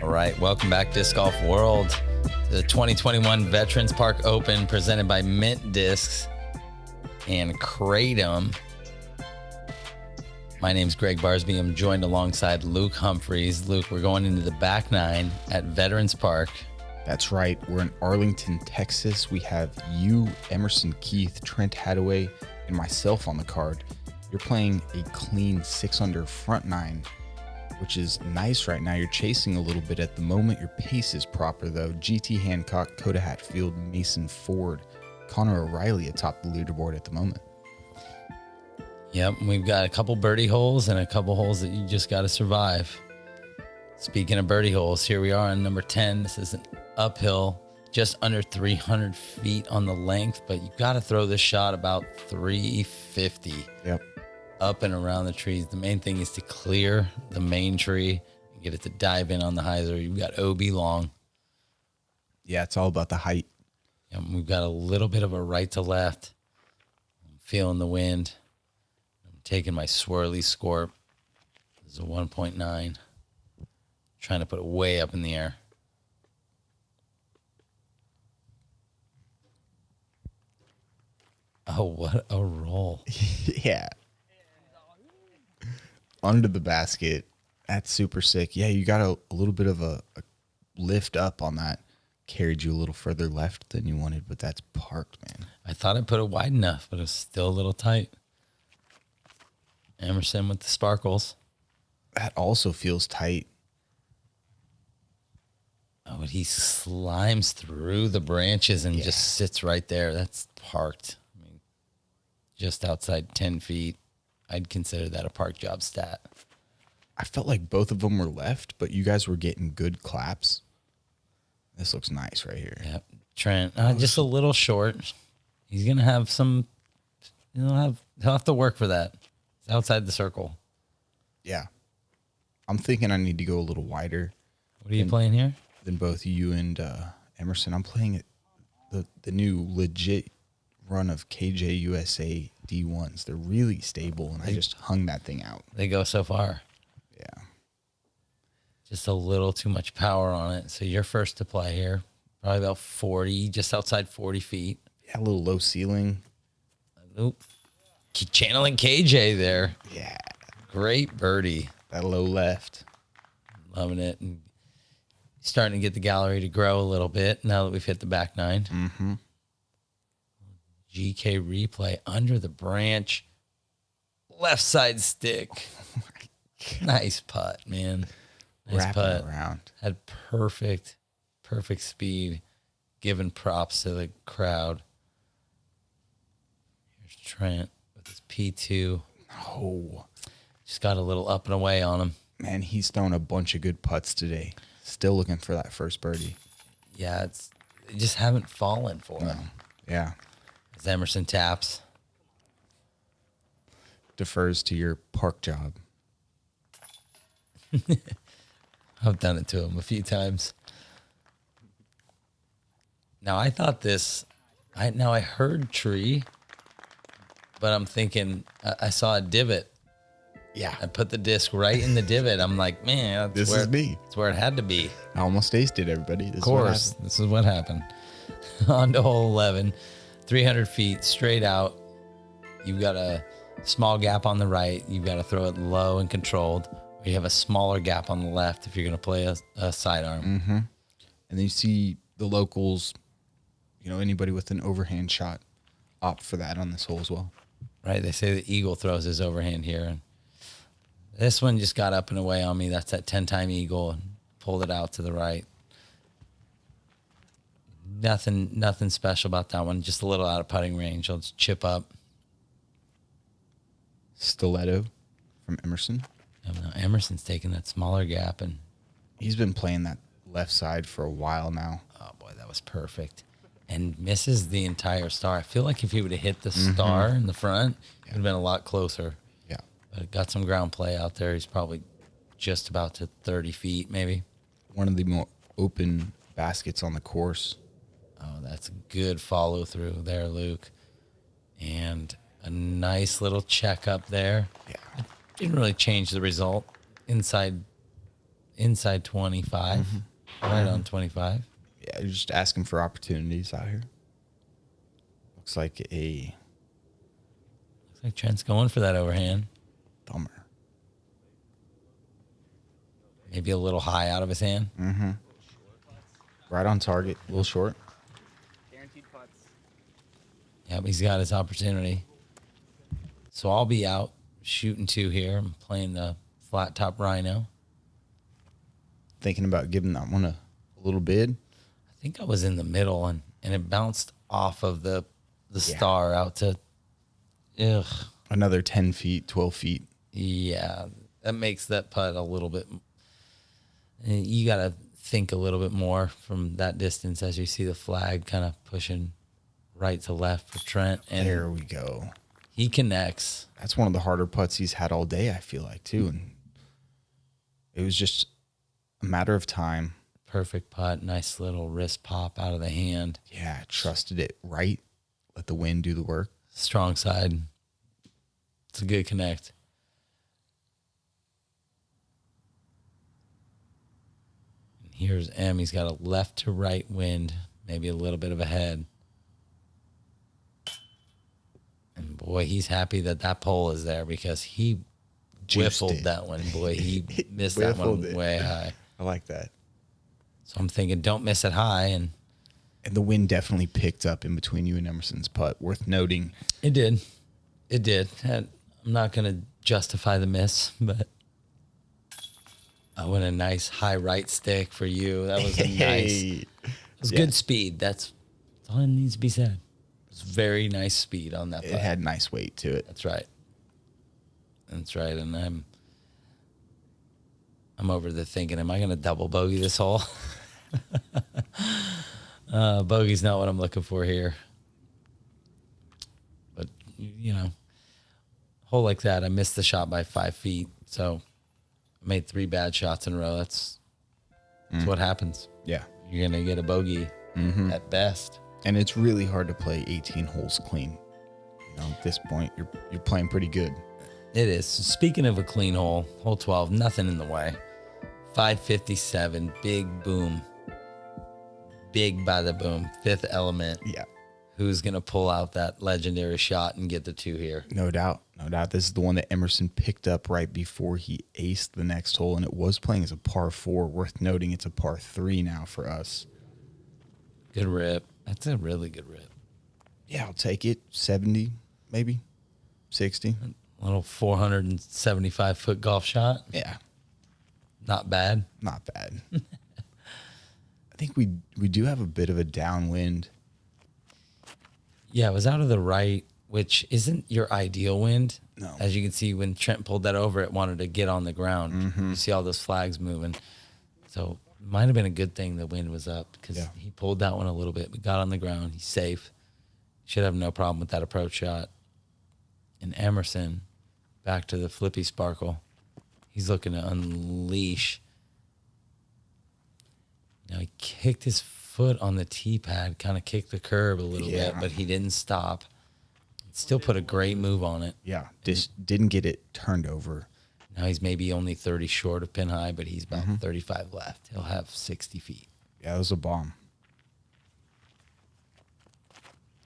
All right, welcome back, Disc Golf World, to the 2021 Veterans Park Open presented by Mint Discs and Kratom. My name's Gregg Barsby. I'm joined alongside Luke Humphries. Luke, we're going into the back nine at Veterans Park. That's right. We're in Arlington, Texas. We have you, Emerson Keith, Trent Hadaway, and myself on the card. You're playing a clean 6 under front nine, which is nice right now. You're chasing a little bit at the moment. Your pace is proper, though. GT Hancock, Coda Hatfield, Mason Ford, Connor O'Reilly atop the leaderboard at the moment. Yep, we've got a couple birdie holes and a couple holes that you just got to survive. Speaking of birdie holes, here we are on number 10. This is an uphill, just under 300 feet on the length, but you got to throw this shot about 350. Yep. Up and around the trees. The main thing is to clear the main tree and get it to dive in on the hyzer. You've got OB long. Yeah, it's all about the height. And we've got a little bit of a right to left. I'm feeling the wind. I'm taking my swirly scorp. This is a 1.9. Trying to put it way up in the air. Oh, what a roll. Yeah. Under the basket. That's super sick. Yeah, you got a little bit of a lift up on that. Carried you a little further left than you wanted, but that's parked, man. I thought I put it wide enough, but it was still a little tight. Emerson with the sparkles. That also feels tight. Oh, but he slimes through the branches and just sits right there. That's parked. I mean, just outside 10 feet. I'd consider that a park job stat. I felt like both of them were left, but you guys were getting good claps. This looks nice right here. Yep. Trent, just a little short. He's going to have some, he'll have to work for that. It's outside the circle. Yeah. I'm thinking I need to go a little wider. What are you playing here? Than both you and Emerson. I'm playing the new legit run of KJ USA D1s. They're really stable, and I just hung that thing out. They go so far. Yeah. Just a little too much power on it. So you're first to play here. Probably about 40, just outside 40 feet. Yeah, a little low ceiling. Oop. Channeling KJ there. Yeah. Great birdie. That low left. Loving it. And starting to get the gallery to grow a little bit now that we've hit the back nine. Mm-hmm. GK replay under the branch. Left side stick. Oh Nice putt, man. Nice Wrapping putt. around. Had perfect speed. Giving props to the crowd. Here's Trent with his P2. Oh. Just got a little up and away on him. Man, he's thrown a bunch of good putts today. Still looking for that first birdie. Yeah, they just haven't fallen for him. Yeah. As Emerson taps. Defers to your park job. I've done it to him a few times. Now, I thought I heard tree, but I'm thinking, I saw a divot. Yeah. I put the disc right in the divot. I'm like, man, This is me. That's where it had to be. I almost aced it, everybody. Of course, this is what happened. On to hole 11, 300 feet straight out. You've got a small gap on the right. You've got to throw it low and controlled. Or you have a smaller gap on the left if you're going to play a sidearm. Mm-hmm. And then you see the locals, anybody with an overhand shot opt for that on this hole as well. Right, they say the eagle throws his overhand here. And this one just got up and away on me. That's that 10-time eagle and pulled it out to the right. Nothing special about that one. Just a little out of putting range. I'll just chip up. Stiletto from Emerson. Emerson's taking that smaller gap, and he's been playing that left side for a while now. Oh boy, that was perfect. And misses the entire star. I feel like if he would have hit the star in the front, it would have been a lot closer. Yeah. But got some ground play out there. He's probably just about to 30 feet, maybe. One of the more open baskets on the course. Oh, that's a good follow through there, Luke. And a nice little check up there. Yeah. It didn't really change the result. Inside inside 25, right on 25. Yeah, you're just asking for opportunities out here. Looks like a Looks like Trent's going for that overhand. thumber. Maybe a little high out of his hand. Right on target, a little short. Guaranteed putts. Yep, he's got his opportunity. So I'll be out shooting 2 here. I'm playing the flat top Rhino. Thinking about giving that one a little bid. I think I was in the middle, and it bounced off of the star out to, Another 10 feet, 12 feet. Yeah, that makes that putt a little bit. You got to think a little bit more from that distance as you see the flag kind of pushing right to left for Trent. And There we go. he connects. That's one of the harder putts he's had all day, I feel like, too. And it was just a matter of time. Perfect putt. Nice little wrist pop out of the hand. Yeah, trusted it right. Let the wind do the work. Strong side. It's a good connect. And here's M. He's got a left to right wind, maybe a little bit of a head. And boy, he's happy that that pole is there because he whiffled that one. Boy, he missed that one way high. I like that. So I'm thinking, don't miss it high. And the wind definitely picked up in between you and Emerson's putt. Worth noting. it did. It did. And I'm not going to justify the miss, but I went a nice high right stick for you. That was a nice. It was good speed. That's all that needs to be said. It was very nice speed on that putt. It had nice weight to it. That's right. That's right. And I'm over there thinking, am I going to double bogey this hole? Bogey's not what I'm looking for here. But, you know, hole like that, I missed the shot by 5 feet. So I made 3 bad shots in a row. That's what happens. Yeah. You're going to get a bogey at best. And it's really hard to play 18 holes clean. You know, at this point, you're playing pretty good. It is. Speaking of a clean hole, hole 12, nothing in the way. 557, big boom. Big by the boom. 5th element. Yeah. Who's going to pull out that legendary shot and get the 2 here? No doubt. No doubt. This is the one that Emerson picked up right before he aced the next hole, and it was playing as a par 4. Worth noting it's a par 3 now for us. Good rip. That's a really good rip. Yeah, I'll take it. 70, maybe 60. A little 475-foot golf shot. Yeah. Not bad. Not bad. I think we do have a bit of a downwind. Yeah, it was out of the right, which isn't your ideal wind. No. As you can see, when Trent pulled that over, it wanted to get on the ground. You see all those flags moving. So it might have been a good thing the wind was up because he pulled that one a little bit. We got on the ground. He's safe. Should have no problem with that approach shot. And Emerson, back to the flippy sparkle. He's looking to unleash. Now he kicked his foot on the tee pad, kind of kicked the curb a little bit, but he didn't stop. Still put a great move on it. Yeah, just didn't get it turned over. Now he's maybe only 30 short of pin high, but he's about 35 left. He'll have 60 feet. Yeah, it was a bomb.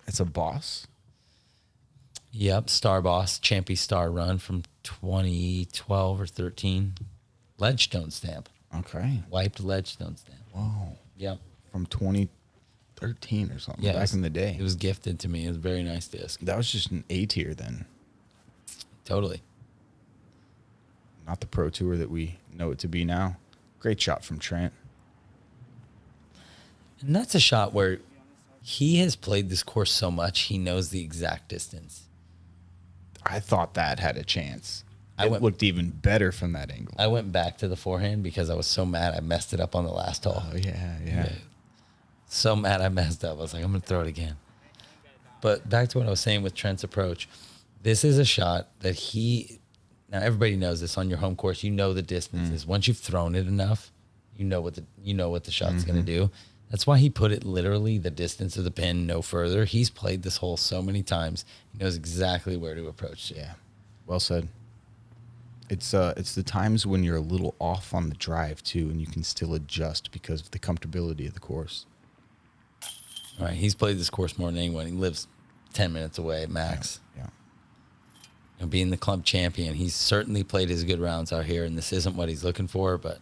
It's a boss. Yep, Star Boss, Champy Star run from 2012 or 13. Ledgestone stamp. Okay. Wiped Ledgestone stamp. Whoa. Yep. From 2013 or something, Yeah, back in the day. It was gifted to me. It was a very nice disc. That was just an A-tier then. Totally. Not the Pro Tour that we know it to be now. Great shot from Trent. And that's a shot where he has played this course so much, he knows the exact distance. I thought that had a chance. It looked even better from that angle. I went back to the forehand because I was so mad I messed it up on the last hole. Oh, yeah. So mad I messed up. I was like, I'm going to throw it again. But back to what I was saying with Trent's approach. This is a shot that now everybody knows this on your home course. You know the distances. Once you've thrown it enough, you know what the shot's going to do. That's why he put it literally the distance of the pin, no further. He's played this hole so many times. He knows exactly where to approach it. Yeah. Well said. It's the times when you're a little off on the drive too, and you can still adjust because of the comfortability of the course. All right, he's played this course more than anyone. He lives 10 minutes away at max. Yeah. And being the club champion, he's certainly played his good rounds out here, and this isn't what he's looking for, but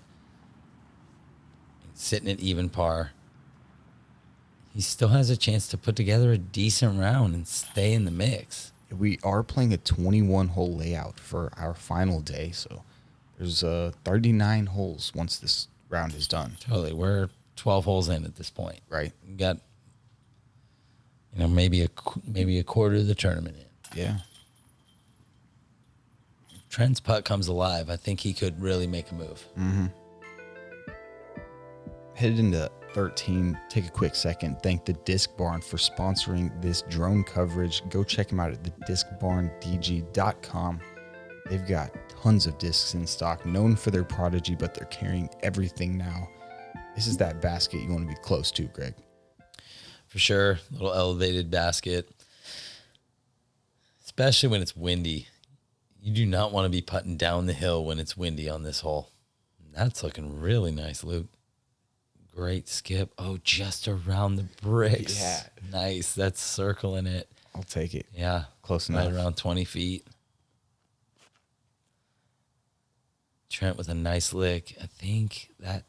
sitting at even par, he still has a chance to put together a decent round and stay in the mix. We are playing a 21-hole layout for our final day, so there's 39 holes once this round is done. Totally. We're 12 holes in at this point. Right. We got, maybe a quarter of the tournament in. Yeah. If Trent's putt comes alive, I think he could really make a move. Mm-hmm. Headed into 13, take a quick second. Thank the Disc Barn for sponsoring this drone coverage. Go check them out at thediscbarndg.com. They've got tons of discs in stock, known for their prodigy, but they're carrying everything now. This is that basket you want to be close to, Greg. For sure. Little elevated basket. Especially when it's windy. You do not want to be putting down the hill when it's windy on this hole. That's looking really nice, Luke. Great skip. Oh, just around the bricks. Yeah. Nice. That's circling it. I'll take it. Yeah. Close enough. Right around 20 feet. Trent with a nice lick. I think that,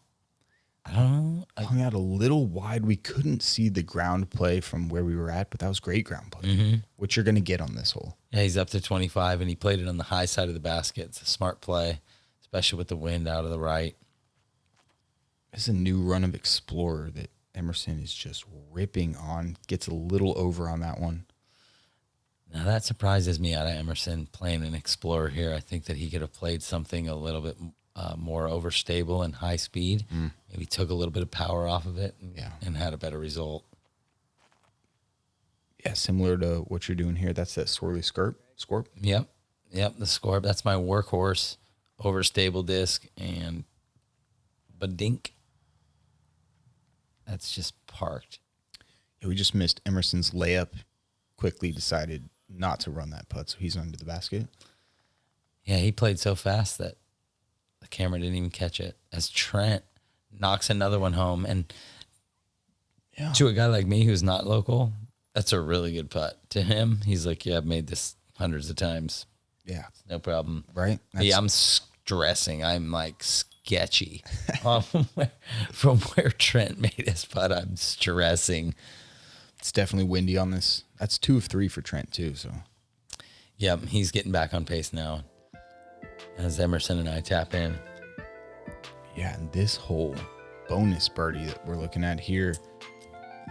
I don't know. Hung out a little wide. We couldn't see the ground play from where we were at, but that was great ground play, which you're going to get on this hole. Yeah, he's up to 25, and he played it on the high side of the basket. It's a smart play, especially with the wind out of the right. It's a new run of Explorer that Emerson is just ripping on. Gets a little over on that one. Now, that surprises me out of Emerson playing an Explorer here. I think that he could have played something a little bit more overstable and high speed. Maybe took a little bit of power off of it and had a better result. Yeah, similar to what you're doing here. That's that swirly Scorp. Yep, the Scorp. That's my workhorse, overstable disc, and badink. That's just parked. Yeah, we just missed Emerson's layup. Quickly decided not to run that putt, so he's under the basket. Yeah, he played so fast that the camera didn't even catch it. As Trent knocks another one home, and to a guy like me who's not local, that's a really good putt. To him, he's like, "Yeah, I've made this hundreds of times. Yeah, No problem." right. Yeah, I'm stressing. I'm like sketchy from where Trent made his putt. I'm stressing. It's definitely windy on this. That's 2 of 3 for Trent too. So, yeah, he's getting back on pace now as Emerson and I tap in. yeah, and this whole bonus birdie that we're looking at here,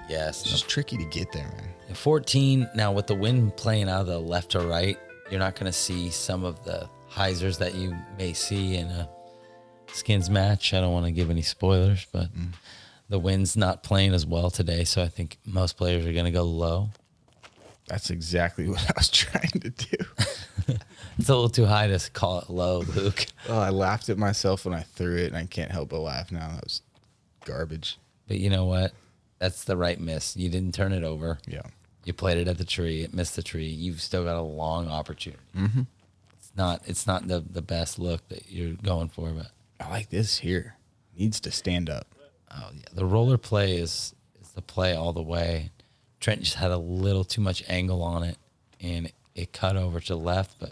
Yes. it's just tricky to get there, man. At 14, now with the wind playing out of the left or right, you're not going to see some of the hyzers that you may see in a skins match. I don't want to give any spoilers, but the wind's not playing as well today, so I think most players are going to go low. That's exactly what I was trying to do. It's a little too high to call it low, Luke. Oh, I laughed at myself when I threw it, and I can't help but laugh now. That was garbage. But you know what? That's the right miss. You didn't turn it over. Yeah. You played it at the tree. It missed the tree. You've still got a long opportunity. It's not the best look that you're going for, but I like this here. Needs to stand up. oh yeah, the roller play is the play all the way. Trent just had a little too much angle on it, and it cut over to the left. But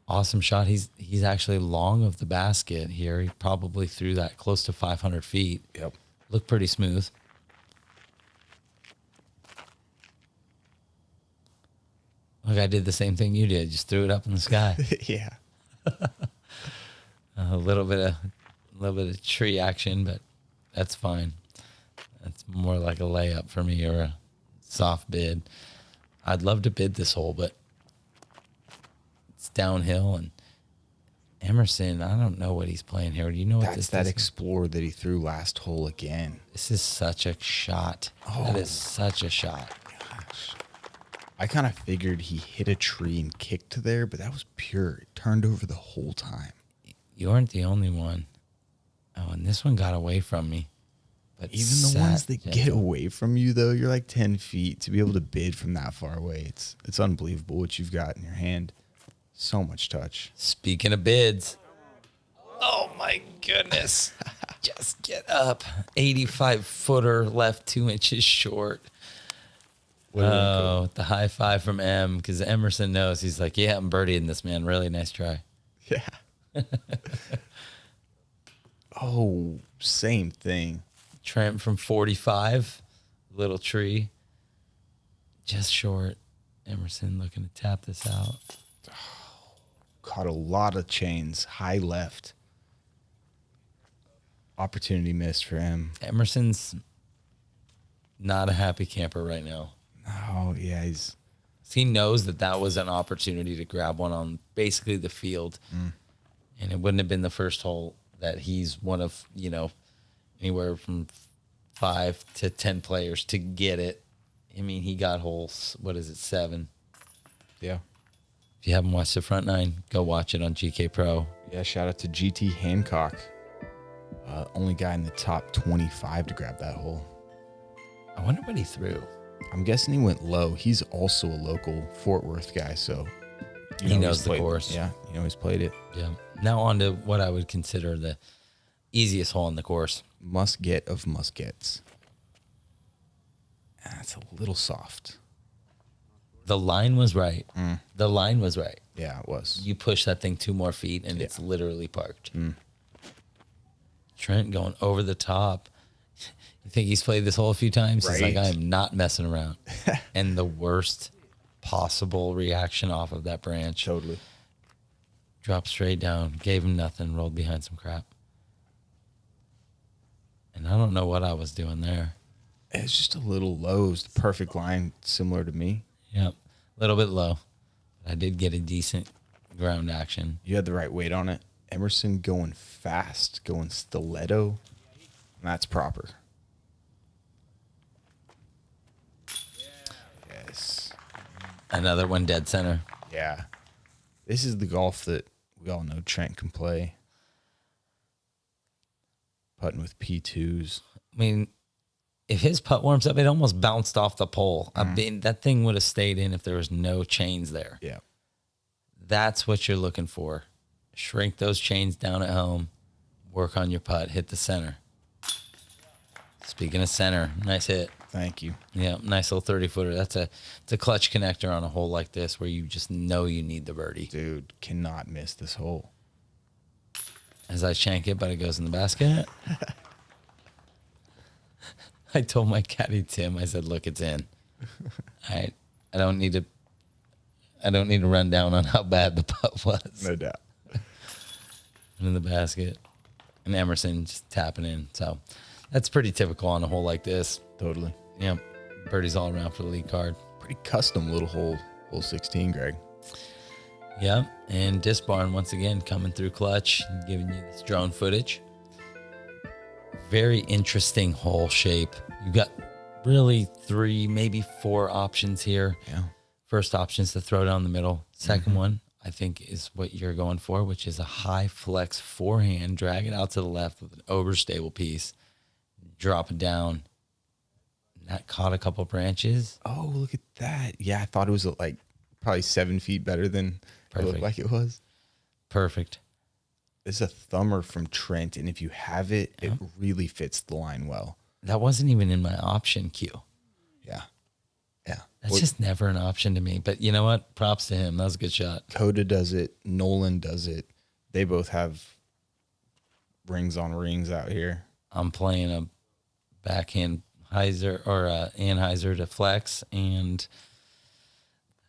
awesome shot. He's actually long of the basket here. He probably threw that close to 500 feet. Yep. Looked pretty smooth. Look, I did the same thing you did. Just threw it up in the sky. Yeah. A little bit of tree action, but that's fine. That's more like a layup for me or a soft bid. I'd love to bid this hole, but it's downhill, and Emerson, I don't know what he's playing here. Do you know what That's this that is? Explorer that he threw last hole again. This is such a shot. That is such a shot. Gosh. I kind of figured he hit a tree and kicked there, but that was pure. It turned over the whole time. You aren't the only one. Oh, and this one got away from me. But Even the ones sat that gentle. get away from you, though, you're like 10 feet. To be able to bid from that far away, it's unbelievable what you've got in your hand. So much touch. Speaking of bids. Oh, my goodness. Just get up. 85-footer left 2 inches short. Oh, the high five from M, because Emerson knows. He's like, yeah, I'm birdieing this, man. Really nice try. Yeah. Oh, same thing. Trent from 45, little tree. Just short. Emerson looking to tap this out. Caught a lot of chains. High left. Opportunity missed for him. Emerson's not a happy camper right now. Oh, yeah. He knows that was an opportunity to grab one on basically the field. And it wouldn't have been the first hole that he's one of, anywhere from 5 to 10 players to get it. I mean, he got holes, 7? Yeah. If you haven't watched the front 9, go watch it on GKpro. Yeah, shout out to GT Hancock. Only guy in the top 25 to grab that hole. I wonder what he threw. I'm guessing he went low. He's also a local Fort Worth guy, so he knows he's the played course. Yeah, he's played it. Yeah. Now on to what I would consider the easiest hole on the course. Musket of muskets. That's a little soft. The line was right. The line was right. Yeah, it was. You push that thing 2 more feet, and it's literally parked. Trent going over the top. You think he's played this hole a few times? He's like, Right. I am not messing around. And the worst possible reaction off of that branch. Totally. Dropped straight down, gave him nothing, rolled behind some crap. And I don't know what I was doing there. It's just a little low. It was the perfect line, similar to me. Yep. A little bit low. But I did get a decent ground action. You had the right weight on it. Emerson going fast, going stiletto. That's proper. Yes. Another one dead center. Yeah. This is the golf that we all know Trent can play. Putting with P2s. I mean, if his putt warms up, it almost bounced off the pole. I mean, that thing would have stayed in if there was no chains there. Yeah. That's what you're looking for. Shrink those chains down at home. Work on your putt. Hit the center. Speaking of center, nice hit. Thank you. Yeah, nice little 30-footer. It's a clutch connector on a hole like this where you just know you need the birdie. Dude, cannot miss this hole. As I shank it, but it goes in the basket. I told my caddy Tim, I said, "Look, it's in. I don't need to run down on how bad the putt was." No doubt. In the basket, and Emerson just tapping in. So that's pretty typical on a hole like this. Totally. Yep, birdies all around for the lead card. Pretty custom little hole 16, Greg. Yep, and Disc Barn once again coming through clutch, giving you this drone footage. Very interesting hole shape. You've got really 3, maybe 4 options here. Yeah. First option is to throw down the middle. Second one, I think, is what you're going for, which is a high flex forehand, drag it out to the left with an overstable piece, drop it down. That caught a couple branches. Oh, look at that. Yeah, I thought it was like probably 7 feet better than it looked like it was. Perfect. It's a thumber from Trent, and if you have it, it really fits the line well. That wasn't even in my option queue. Yeah. Yeah. That's just never an option to me. But you know what? Props to him. That was a good shot. Coda does it. Nolan does it. They both have rings on rings out here. I'm playing a backhand hyzer or a Anheuser to flex, and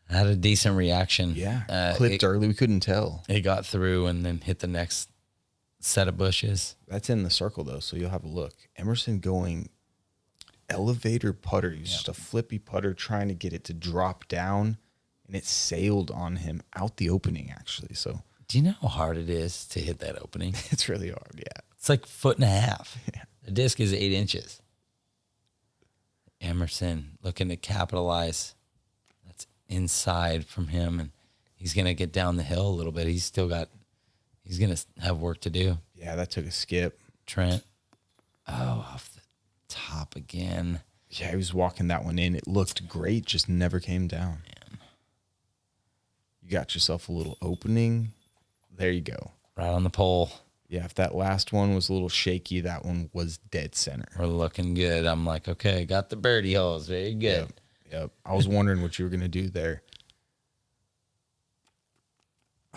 had a decent reaction. Yeah. Clipped early. We couldn't tell. It got through and then hit the next set of bushes. That's in the circle, though, so you'll have a look. Emerson going elevator putter. He's just a flippy putter trying to get it to drop down, and it sailed on him out the opening, actually. So Do you know how hard it is to hit that opening? it's really hard, yeah. It's like 1.5 feet. Yeah. The disc is 8 inches. Emerson looking to capitalize. That's inside from him, and he's going to get down the hill a little bit. He's going to have work to do. Yeah, that took a skip. Trent. Oh, off the top again. Yeah, he was walking that one in. It looked great, just never came down. Man. You got yourself a little opening. There you go. Right on the pole. Yeah, if that last one was a little shaky, that one was dead center. We're looking good. I'm like, okay, got the birdie holes. Very good. Yep. I was wondering what you were going to do there.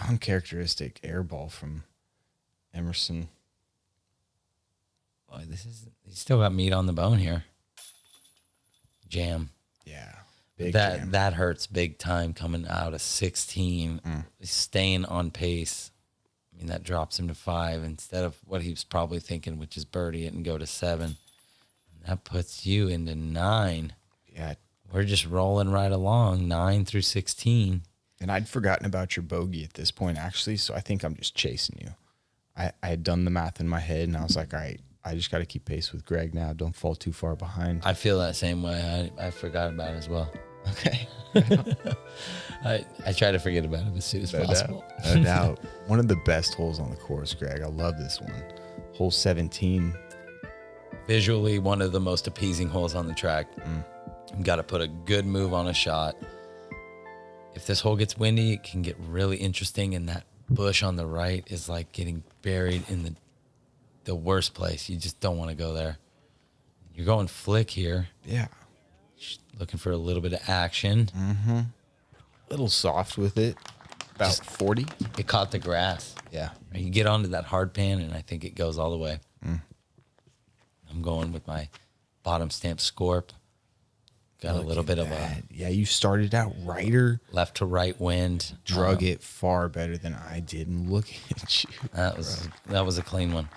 Uncharacteristic air ball from Emerson. Boy, he's still got meat on the bone here. Jam. Yeah. Big that jam. That hurts big time coming out of 16, staying on pace. I mean, that drops him to 5 instead of what he was probably thinking, which is birdie it and go to 7. And that puts you into 9. Yeah. We're just rolling right along, 9 through 16. And I'd forgotten about your bogey at this point, actually, so I think I'm just chasing you. I had done the math in my head, and I was like, all right, I just got to keep pace with Gregg now. Don't fall too far behind. I feel that same way. I forgot about it as well. Okay. I try to forget about it as soon as possible. No doubt. One of the best holes on the course, Gregg. I love this one. Hole 17. Visually, one of the most appeasing holes on the track. You've got to put a good move on a shot. If this hole gets windy, it can get really interesting, and that bush on the right is like getting buried in the worst place. You just don't want to go there. You're going flick here. Yeah. Looking for a little bit of action. A little soft with it. About 40. It caught the grass. Yeah. You get onto that hard pan, and I think it goes all the way. I'm going with my bottom stamp Scorp. Got a little bit of a Yeah, you started out righter. left to right wind. Drug it far better than I did. And look at you. That was a clean one.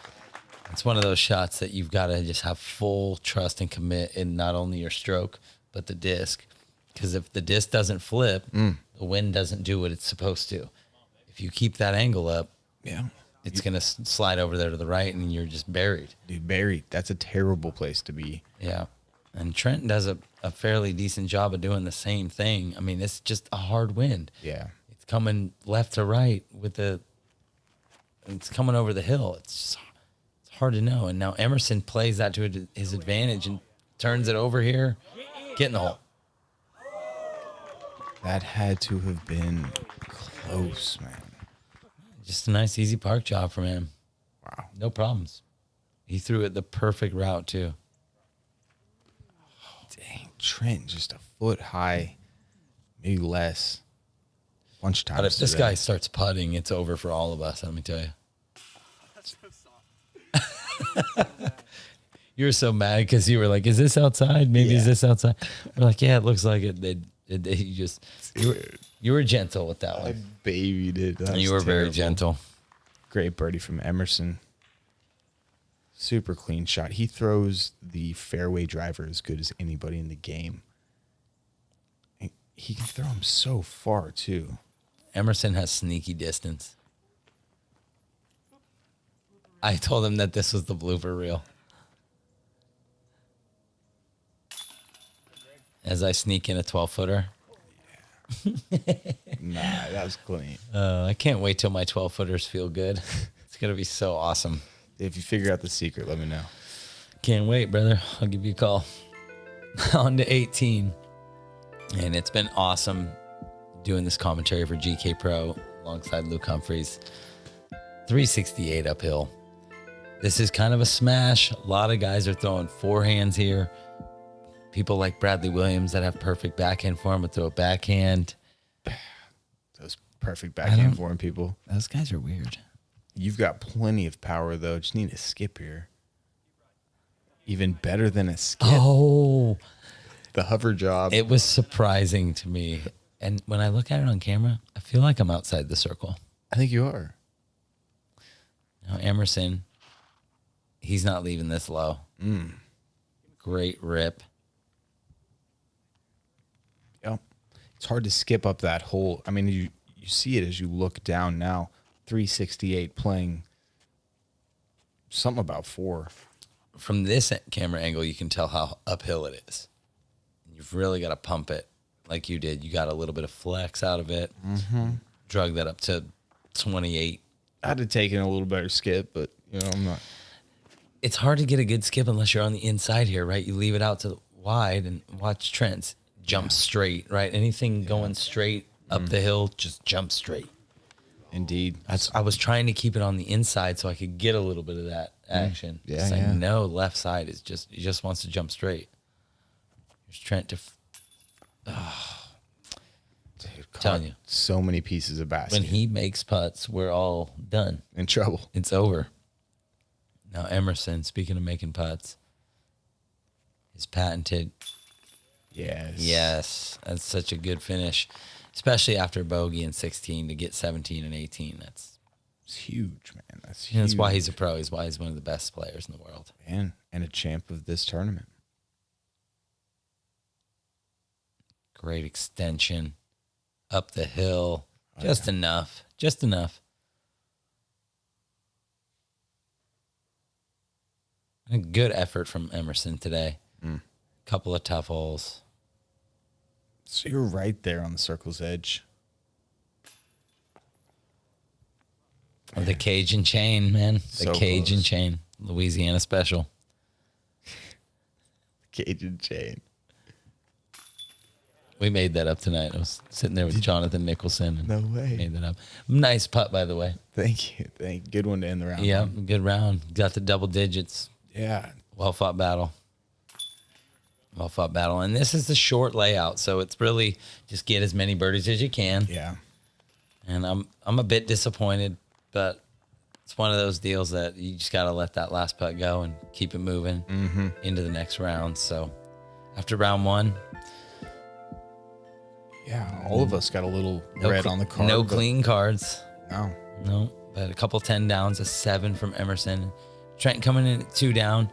It's one of those shots that you've got to just have full trust and commit in not only your stroke, but the disc. Because if the disc doesn't flip, the wind doesn't do what it's supposed to. If you keep that angle up, it's going to slide over there to the right, and you're just buried. Dude, buried. That's a terrible place to be. Yeah. And Trent does a fairly decent job of doing the same thing. I mean, it's just a hard wind. Yeah. It's coming left to right it's coming over the hill. It's hard to know. And now Emerson plays that to his advantage and turns it over here. Get in the hole. That had to have been close, man. Just a nice, easy park job from him. Wow. No problems. He threw it the perfect route, too. Dang, Trent just a foot high, maybe less. Bunch of times. But if this guy starts putting, it's over for all of us, let me tell you. You were so mad because you were like, is this outside? Maybe is this outside? We're like, yeah, it looks like it. You were gentle with that I one. babied it. That You was were very terrible. gentle. Great birdie from Emerson. Super clean shot. He throws the fairway driver as good as anybody in the game. He can throw them so far, too. Emerson has sneaky distance. I told him that this was the blooper reel. As I sneak in a 12-footer. Nah, that was clean. I can't wait till my 12-footers feel good. It's going to be so awesome. If you figure out the secret, let me know. Can't wait, brother. I'll give you a call. On to 18. And it's been awesome doing this commentary for GKpro alongside Luke Humphries. 368 uphill. This is kind of a smash. A lot of guys are throwing forehands here. People like Bradley Williams that have perfect backhand form would throw a backhand. Those perfect backhand form people. Those guys are weird. You've got plenty of power, though. Just need a skip here. Even better than a skip. Oh, The hover job. it was surprising to me. And when I look at it on camera, I feel like I'm outside the circle. I think you are. Now, Emerson, he's not leaving this low. Great rip. Yep. It's hard to skip up that hole. I mean, you see it as you look down now. 368 playing something about 4. From this camera angle, you can tell how uphill it is. You've really got to pump it like you did. You got a little bit of flex out of it. Drug that up to 28. I'd have taken a little better skip, but, I'm not. It's hard to get a good skip unless you're on the inside here, right? You leave it out to the wide and watch Trent's jump straight, right? Anything going straight Up the hill, just jump straight. Indeed. I was trying to keep it on the inside so I could get a little bit of that action. Yeah, It's like, yeah. no, left side is just, he just wants to jump straight. Here's Trent to, Dude, telling caught you. so many pieces of basket. when he makes putts, we're all done. in trouble. It's over. Now, Emerson, speaking of making putts, his patented, yes, that's such a good finish, especially after bogey in 16 to get 17 and 18. It's huge, man. That's And huge. that's why he's a pro. He's why he's one of the best players in the world. And a champ of this tournament. Great extension up the hill. Just enough. Just enough. A good effort from Emerson today. Couple of tough holes. So you're right there on the circle's edge. The Cajun chain, man. The So Cajun close. chain. Louisiana special. Cajun chain. We made that up tonight. I was sitting there with Jonathan Nicholson. And No way. Made that up. Nice putt, by the way. Thank you. Good one to end the round. Yeah, on. good round. Got the double digits. Yeah. Well fought battle. Well fought battle. And this is the short layout, so it's really just get as many birdies as you can. Yeah. And I'm a bit disappointed, but it's one of those deals that you just got to let that last putt go and keep it moving into the next round. So after round one, Yeah. All of us got a little red on the card. no but clean cards. No. But a couple 10 downs, a 7 from Emerson. Trent coming in at 2 down.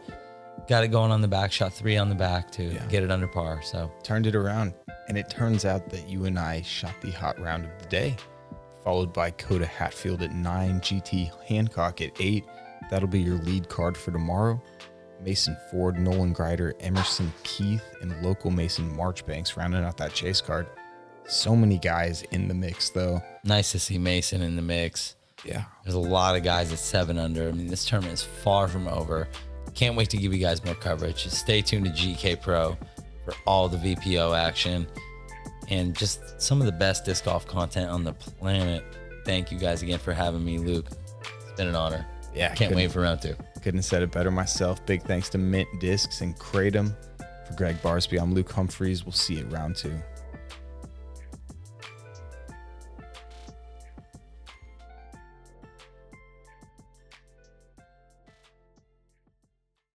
Got it going on the back, shot 3 on the back to get it under par. So Turned it around. And it turns out that you and I shot the hot round of the day, followed by Coda Hatfield at 9, GT Hancock at 8. That'll be your lead card for tomorrow. Mason Ford, Nolan Greider, Emerson Keith, and local Mason Marchbanks rounding out that chase card. So many guys in the mix, though. nice to see Mason in the mix. Yeah. There's a lot of guys at 7 under. I mean, this tournament is far from over. Can't wait to give you guys more coverage. Just stay tuned to GKpro for all the VPO action and just some of the best disc golf content on the planet. Thank you guys again for having me, Luke. It's been an honor. Yeah. Can't wait for round 2. Couldn't have said it better myself. Big thanks to Mint Discs and Kratom. For Gregg Barsby, I'm Luke Humphries. We'll see you at round 2.